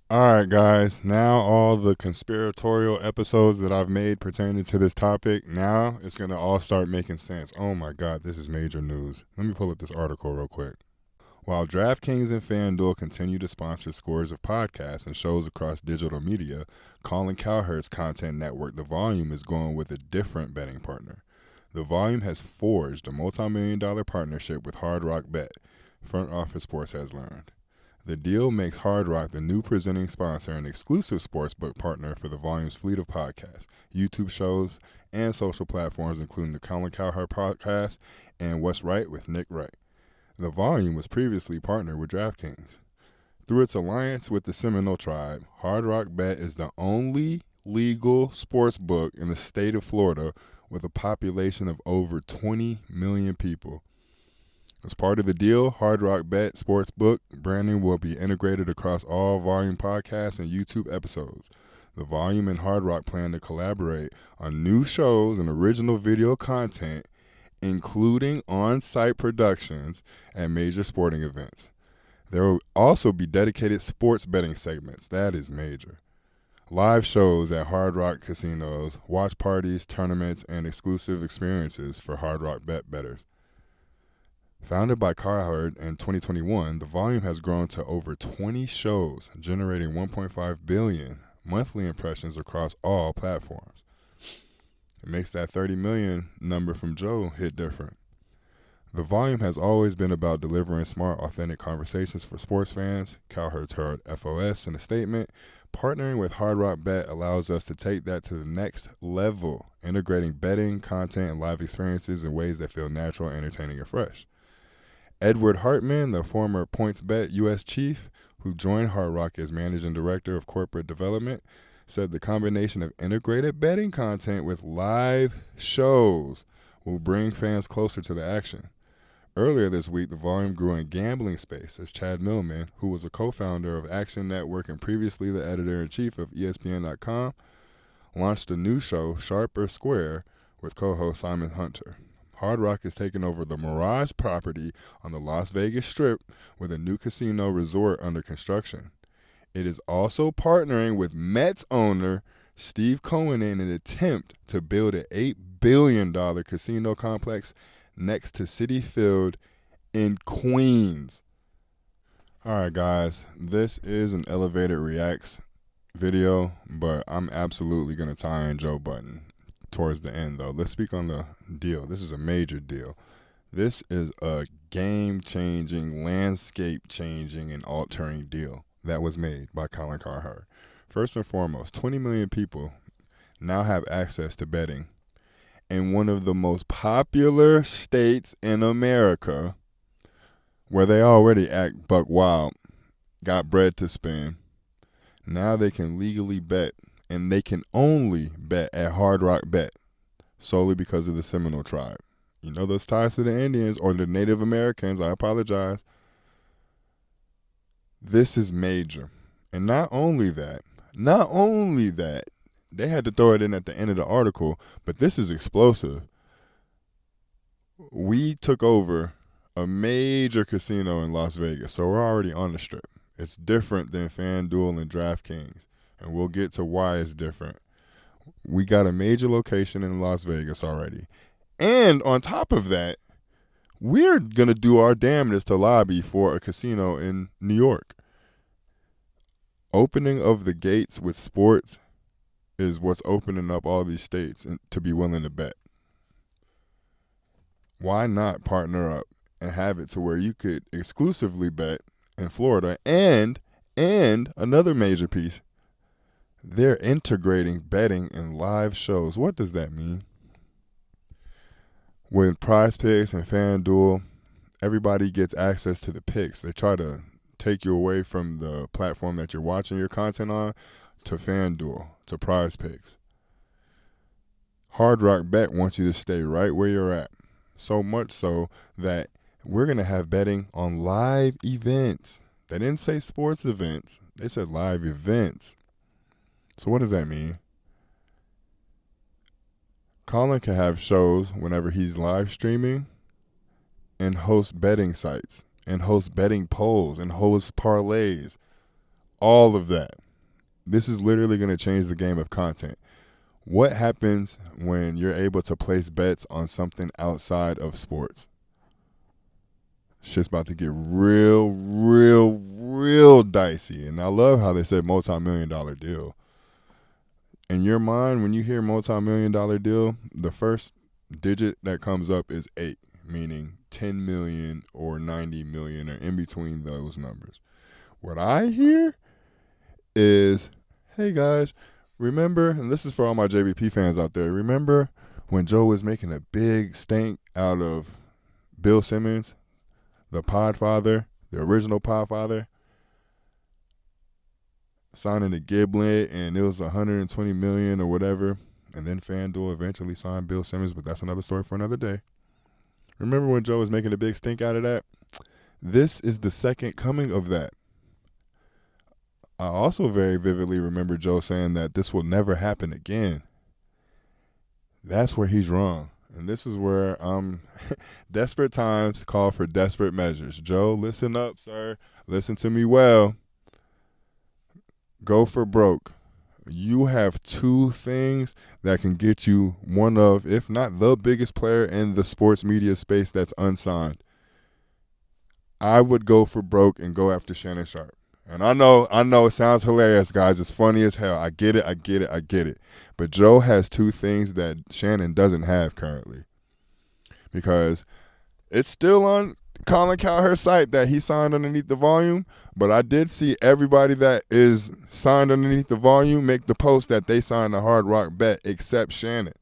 All right, guys. Now all the conspiratorial episodes that I've made pertaining to this topic, now it's going to all start making sense. Oh my God, this is major news. Let me pull up this article real quick. While DraftKings and FanDuel continue to sponsor scores of podcasts and shows across digital media, Colin Cowherd's content network, The Volume, is going with a different betting partner. The Volume has forged a multi-million-dollar partnership with Hard Rock Bet, Front Office Sports has learned. The deal makes Hard Rock the new presenting sponsor and exclusive sportsbook partner for the Volume's fleet of podcasts, YouTube shows, and social platforms, including the Colin Cowherd podcast and What's Right with Nick Wright. The Volume was previously partnered with DraftKings. Through its alliance with the Seminole Tribe, Hard Rock Bet is the only legal sports book in the state of Florida with a population of over 20 million people. As part of the deal, Hard Rock Bet Sportsbook branding will be integrated across all Volume podcasts and YouTube episodes. The Volume and Hard Rock plan to collaborate on new shows and original video content, including on-site productions at major sporting events. There will also be dedicated sports betting segments. That is major. Live shows at Hard Rock casinos, watch parties, tournaments, and exclusive experiences for Hard Rock Bet bettors. Founded by Cowherd in 2021, the Volume has grown to over 20 shows, generating 1.5 billion monthly impressions across all platforms. It makes that 30 million number from Joe hit different. The Volume has always been about delivering smart, authentic conversations for sports fans, Cowherd told FOS in a statement. Partnering with Hard Rock Bet allows us to take that to the next level, integrating betting, content, and live experiences in ways that feel natural, entertaining, and fresh. Edward Hartman, the former PointsBet U.S. chief, who joined Hard Rock as managing director of corporate development, said the combination of integrated betting content with live shows will bring fans closer to the action. Earlier this week, the Volume grew in gambling space as Chad Millman, who was a co-founder of Action Network and previously the editor-in-chief of ESPN.com, launched a new show, Sharp or Square, with co-host Simon Hunter. Hard Rock is taking over the Mirage property on the Las Vegas Strip with a new casino resort under construction. It is also partnering with Mets owner Steve Cohen in an attempt to build an $8 billion casino complex next to Citi Field in Queens. All right, guys, this is an elevated reacts video, but I'm absolutely going to tie in Joe Budden towards the end, though. Let's speak on the deal. This is a major deal. This is a game-changing, landscape-changing, and altering deal that was made by Colin Cowherd. First and foremost, 20 million people now have access to betting in one of the most popular states in America, where they already act buck wild, got bread to spend. Now they can legally bet, and they can only bet at Hard Rock Bet solely because of the Seminole Tribe. You know those ties to the Indians or the Native Americans, I apologize. This is major. And not only that, they had to throw it in at the end of the article, but this is explosive. We took over a major casino in Las Vegas, so we're already on the strip. It's different than FanDuel and DraftKings, and we'll get to why it's different. We got a major location in Las Vegas already. And on top of that, we're going to do our damnedest to lobby for a casino in New York. Opening of the gates with sports is what's opening up all these states to be willing to bet. Why not partner up and have it to where you could exclusively bet in Florida? And another major piece, they're integrating betting and live shows. What does that mean? With Prize Picks and FanDuel, everybody gets access to the picks. They try to take you away from the platform that you're watching your content on to FanDuel, to Prize Picks. Hard Rock Bet wants you to stay right where you're at. So much so that we're going to have betting on live events. They didn't say sports events. They said live events. So what does that mean? Colin can have shows whenever he's live streaming and host betting sites and host betting polls and host parlays All of that. This is literally going to change the game of content. What happens when you're able to place bets on something outside of sports? Shit's about to get real dicey. And I love how they said multi-million-dollar deal. In your mind, when you hear multi-million-dollar deal, the first digit that comes up is 8, meaning 10 million or 90 million or in between those numbers. What I hear is, hey guys, remember, and this is for all my JBP fans out there, remember when Joe was making a big stink out of Bill Simmons, the Podfather, the original Podfather, signing the Giblet, and it was 120 million or whatever, and then FanDuel eventually signed Bill Simmons, but that's another story for another day. Remember when Joe was making a big stink out of that? This is the second coming of that. I also very vividly remember Joe saying that this will never happen again. That's where he's wrong. And this is where desperate times call for desperate measures. Joe, listen up, sir. Listen to me well. Go for broke. You have 2 things that can get you one of, if not the biggest player in the sports media space that's unsigned. I would go for broke and go after Shannon Sharpe. And I know it sounds hilarious, guys. It's funny as hell. I get it. But Joe has 2 things that Shannon doesn't have currently. Because it's still on Colin Cowherd's site that he signed underneath the volume, but I did see everybody that is signed underneath the volume make the post that they signed a Hard Rock bet except Shannon.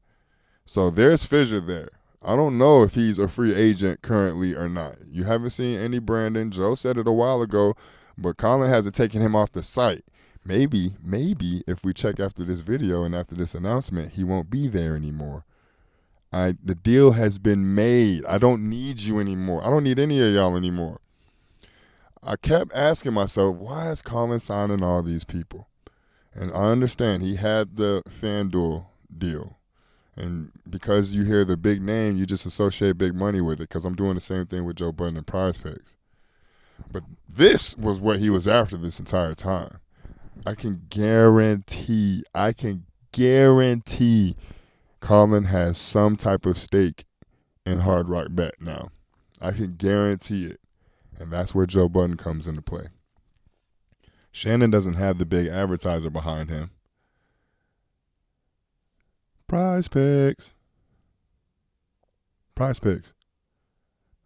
So there's fissure there. I don't know if he's a free agent currently or not. You haven't seen any Brandon. Joe said it a while ago, but Colin hasn't taken him off the site. Maybe if we check after this video and after this announcement, he won't be there anymore. The deal has been made. I don't need you anymore. I don't need any of y'all anymore. I kept asking myself, why is Colin signing all these people? And I understand he had the FanDuel deal. And because you hear the big name, you just associate big money with it, because I'm doing the same thing with Joe Budden and Prize Picks. But this was what he was after this entire time. I can guarantee Colin has some type of stake in Hard Rock Bet now. I can guarantee it. And that's where Joe Budden comes into play. Shannon doesn't have the big advertiser behind him. Prize Picks.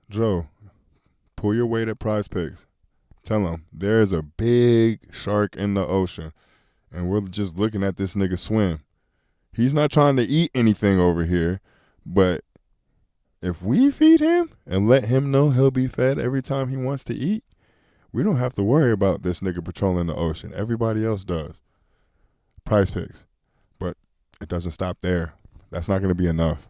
Joe, pull your weight at Prize Picks. Tell him there's a big shark in the ocean, and we're just looking at this nigga swim. He's not trying to eat anything over here, but if we feed him and let him know he'll be fed every time he wants to eat, we don't have to worry about this nigga patrolling the ocean. Everybody else does. Prize Picks. But it doesn't stop there. That's not going to be enough.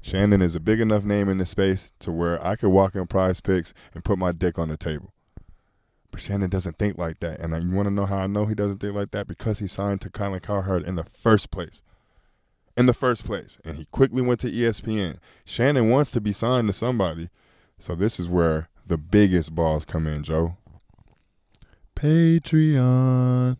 Shannon is a big enough name in this space to where I could walk in Prize Picks and put my dick on the table. But Shannon doesn't think like that. And you want to know how I know he doesn't think like that? Because he signed to Colin Cowherd in the first place. And he quickly went to ESPN. Shannon wants to be signed to somebody. So this is where the biggest balls come in, Joe. Patreon.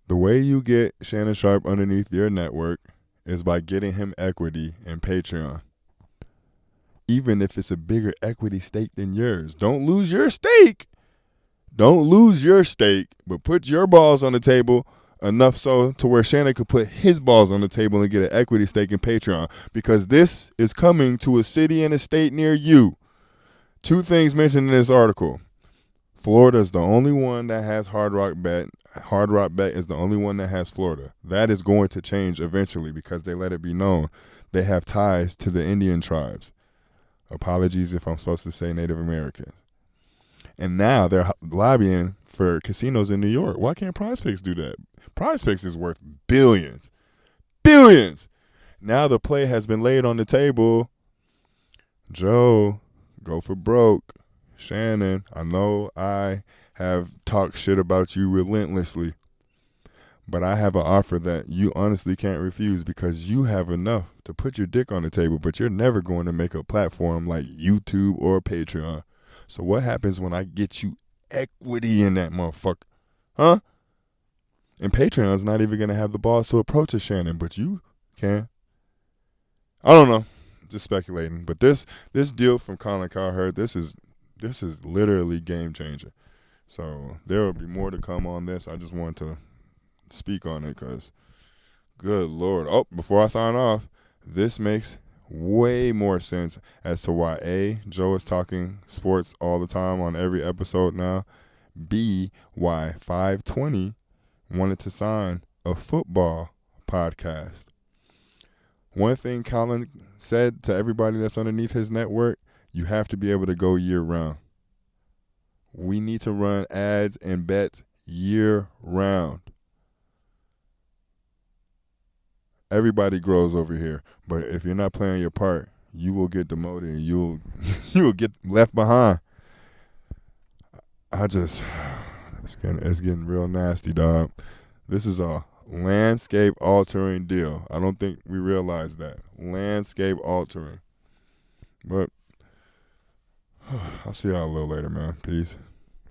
The way you get Shannon Sharpe underneath your network is by getting him equity in Patreon. Even if it's a bigger equity stake than yours. Don't lose your stake, but put your balls on the table enough so to where Shannon could put his balls on the table and get an equity stake in Patreon, because this is coming to a city and a state near you. 2 things mentioned in this article. Florida is the only one that has Hard Rock Bet. Hard Rock Bet is the only one that has Florida. That is going to change eventually because they let it be known they have ties to the Indian tribes. Apologies if I'm supposed to say Native Americans. And now they're lobbying for casinos in New York. Why can't Prize Picks do that? Prize Picks is worth billions. Now the play has been laid on the table. Joe, go for broke. Shannon, I know I have talked shit about you relentlessly, but I have an offer that you honestly can't refuse because you have enough to put your dick on the table, but you're never going to make a platform like YouTube or Patreon. So what happens when I get you equity in that motherfucker? Huh? And Patreon's not even going to have the balls to approach us, Shannon, but you can. I don't know. Just speculating. But this deal from Colin Cowherd, this is literally game changer. So there will be more to come on this. I just wanted to speak on it because, good Lord. Oh, before I sign off, this makes way more sense as to why A, Joe is talking sports all the time on every episode now. B, why 520 wanted to sign a football podcast. One thing Colin said to everybody that's underneath his network, you have to be able to go year round. We need to run ads and bets year round. Everybody grows over here, but if you're not playing your part, you will get demoted and you will get left behind. It's getting real nasty, dog. This is a landscape altering deal. I don't think we realize that. Landscape altering. But I'll see y'all a little later, man. Peace.